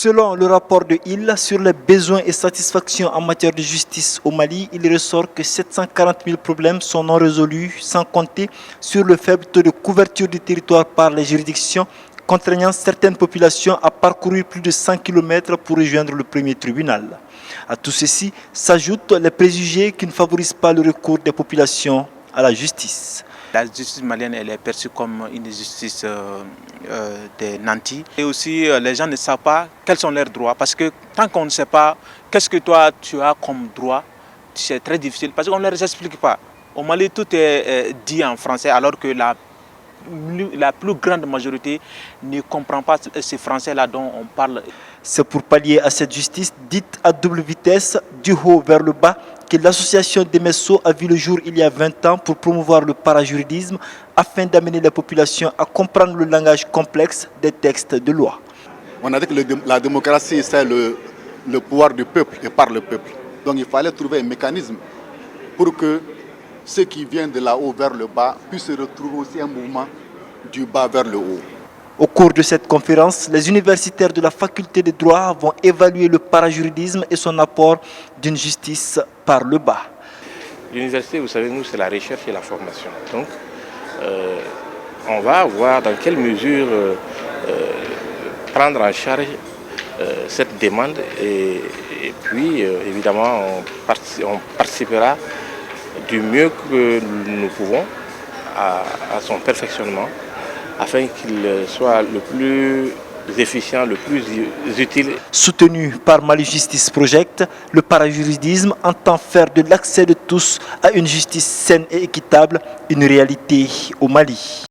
Selon le rapport de Hill sur les besoins et satisfactions en matière de justice au Mali, il ressort que 740 000 problèmes sont non résolus, sans compter sur le faible taux de couverture du territoire par les juridictions, contraignant certaines populations à parcourir plus de 100 km pour rejoindre le premier tribunal. À tout ceci s'ajoutent les préjugés qui ne favorisent pas le recours des populations à la justice. La justice malienne elle est perçue comme une justice des nantis. Et aussi, les gens ne savent pas quels sont leurs droits. Parce que tant qu'on ne sait pas qu'est-ce que toi tu as comme droit, c'est très difficile. Parce qu'on ne leur explique pas. Au Mali, tout est dit en français alors que la plus grande majorité ne comprend pas ce français-là dont on parle. C'est pour pallier à cette justice dite à double vitesse, du haut vers le bas, que l'association des Messo a vu le jour il y a 20 ans pour promouvoir le parajuridisme afin d'amener la population à comprendre le langage complexe des textes de loi. On a dit que la démocratie, c'est le pouvoir du peuple et par le peuple. Donc il fallait trouver un mécanisme pour que ceux qui viennent de là-haut vers le bas puissent retrouver aussi un mouvement du bas vers le haut. Au cours de cette conférence, les universitaires de la faculté de droit vont évaluer le parajuridisme et son apport d'une justice par le bas. L'université, vous savez, nous, c'est la recherche et la formation. Donc, on va voir dans quelle mesure prendre en charge cette demande et puis, évidemment, on participera du mieux que nous pouvons à son perfectionnement, afin qu'il soit le plus efficient, le plus utile. Soutenu par Mali Justice Project, le parajuridisme entend faire de l'accès de tous à une justice saine et équitable une réalité au Mali.